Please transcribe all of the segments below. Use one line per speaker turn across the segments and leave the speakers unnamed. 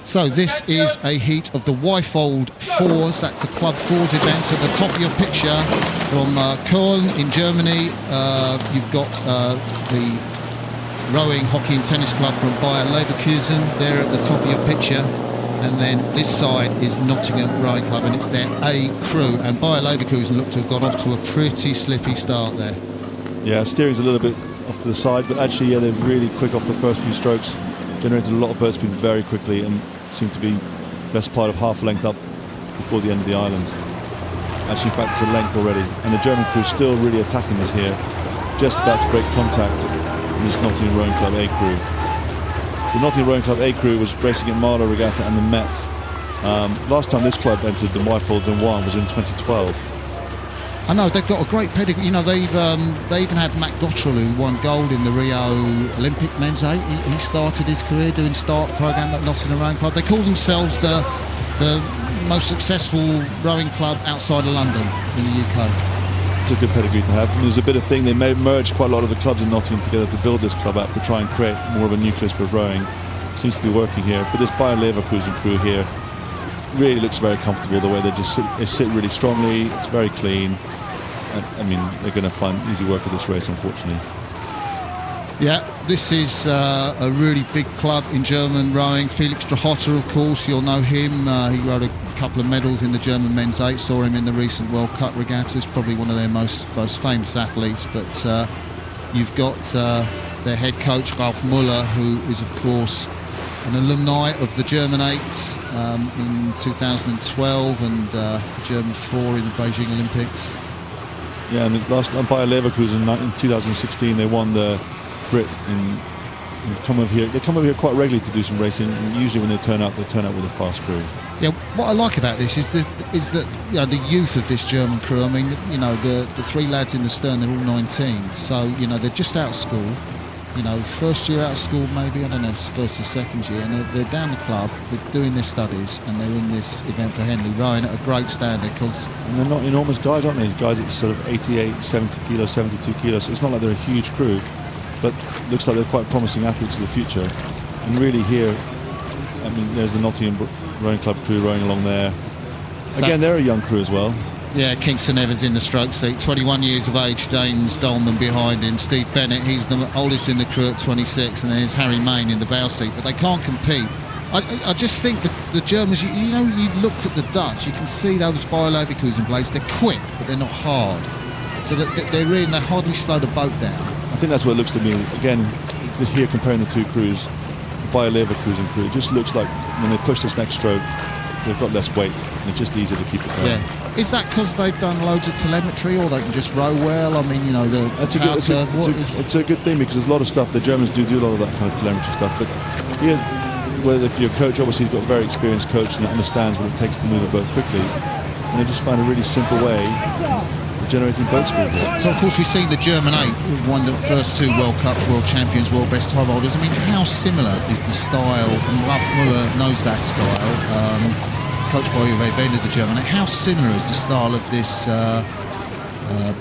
So this is a heat of the Wyfold Fours. That's the Club Fours event. At the top of your picture from Köln in Germany, you've got the Rowing, Hockey and Tennis Club from Bayer Leverkusen there at the top of your picture. And then this side is Nottingham Rowing Club, and it's their A crew. And Bayer Leverkusen look to have got off to a pretty slippy start there. Yeah,
steering's a little bit off to the side, but actually, yeah, they're really quick off the first few strokes. Generated a lot of bird speed very quickly and seemed to be best part of half a length up before the end of the island. Actually, in fact, it's a length already. And the German crew still really attacking this here. Just about to break contact with this Nottingham Rowing Club A crew. So the Nottingham Rowing Club A crew was racing at Marlow Regatta and the Met. Last time this club entered the Wyfold and won was in 2012.
I know, they've got a great pedigree. You know, they even had Matt Gottrell, who won gold in the Rio Olympic men's 8. He started his career doing start program at Nottingham Rowing Club. They call themselves the most successful rowing club outside of London in the UK.
It's a good pedigree to have. And there's a bit of thing, they may merge quite a lot of the clubs in Nottingham together to build this club up, to try and create more of a nucleus for rowing. Seems to be working here. But this Bayer Leverkusen crew here really looks very comfortable, the way they just sit really strongly. It's very clean. I mean, they're going to find easy work at this race, unfortunately.
Yeah, this is a really big club in German rowing. Felix Strahotter, of course, you'll know him. He rowed a couple of medals in the German men's 8. Saw him in the recent World Cup regattas. Probably one of their most famous athletes. But you've got their head coach, Ralf Müller, who is, of course, an alumni of the German 8 in 2012 and the German 4 in the Beijing Olympics.
Yeah, and last time Bayer Leverkusen in 2016, they won the Brit. They come over here quite regularly to do some racing. And usually, when they turn up with a fast crew.
Yeah, what I like about this is that you know, the youth of this German crew. I mean, you know, the three lads in the stern, they're all 19, so you know they're just out of school. You know, first year out of school, maybe, I don't know, first or second year, and they're down the club, they're doing their studies, and they're in this event for Henley, rowing at a great standard.
And they're not enormous guys, aren't they? Guys at sort of 88, 70 kilos, 72 kilos, so it's not like they're a huge crew, but looks like they're quite promising athletes of the future. And really here, I mean, there's the Nottingham Rowing Club crew rowing along there. Again, they're a young crew as well.
Yeah, Kingston Evans in the stroke seat, 21 years of age, James Dolman behind him, Steve Bennett, he's the oldest in the crew at 26, and then there's Harry Main in the bow seat, but they can't compete. I just think that the Germans, you know, you looked at the Dutch, you can see those Bayer Leverkusen blades, they're quick, but they're not hard. So they hardly slow the boat down.
I think that's what it looks to me. Again, just here comparing the two crews, the Bayer Leverkusen crew, it just looks like when they push this next stroke, they've got less weight, and it's just easier to keep it going.
Yeah. Is that because they've done loads of telemetry, or they can just row well? I mean, you know,
it's a good thing, because there's a lot of stuff, the Germans do a lot of that kind of telemetry stuff, but here, whether your coach, obviously he's got a very experienced coach and understands what it takes to move a boat quickly, and they just find a really simple way of generating boat speed.
So of course we've seen the German 8 won the first 2 World Cups, World Champions, World Best Time Holders. I mean, how similar is the style, and Ralf Müller knows that style, coached by Uwe Bender, the German. How similar is the style of this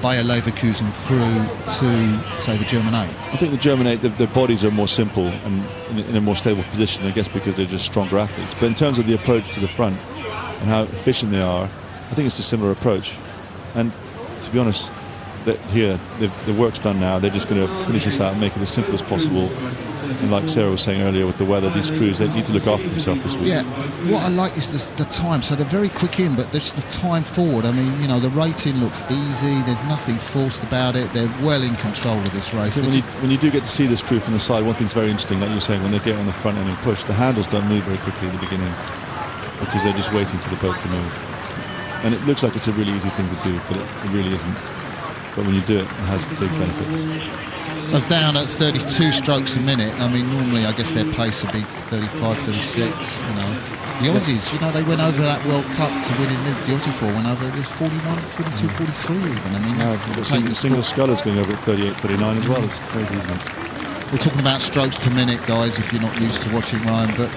Bayer Leverkusen crew to, say, the German 8?
I think the German 8, their bodies are more simple and in a more stable position, I guess, because they're just stronger athletes. But in terms of the approach to the front and how efficient they are, I think it's a similar approach. And to be honest, here, the work's done now. They're just going to finish this out and make it as simple as possible. And like Sarah was saying earlier, with the weather, these crews, they need to look after themselves this week.
Yeah, what I like is the time. So they're very quick in, but there's the time forward. I mean, you know, the rating looks easy. There's nothing forced about it. They're well in control of this race.
When you do get to see this crew from the side, one thing's very interesting, like you were saying, when they get on the front end and push, the handles don't move very quickly at the beginning, because they're just waiting for the boat to move. And it looks like it's a really easy thing to do, but it really isn't. But when you do it, it has big benefits.
So down at 32 strokes a minute. I mean, normally I guess their pace would be 35, 36, you know. The Aussies, you know, they went over that World Cup to win in Lids. The Aussie 4 went over, it was 41, 42, 43 even. I mean,
single scullers going over at 38, 39 as well. It's crazy, isn't it?
We're talking about strokes per minute, guys, if you're not used to watching rowing, but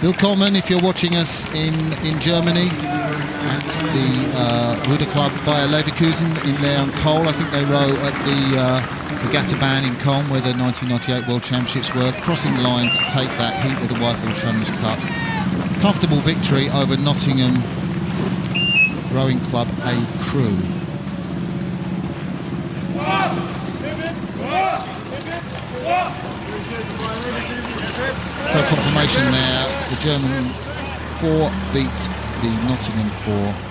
Willkommen if you're watching us in Germany. That's the Rudder Club Bayer Leverkusen in there on Cole. I think they row at the Regatta Bahn in Colm, where the 1998 World Championships were, crossing the line to take that heat of the Wyfold Challenge Cup. Comfortable victory over Nottingham Rowing Club A crew. So confirmation there, the German 4 beat the Nottingham 4.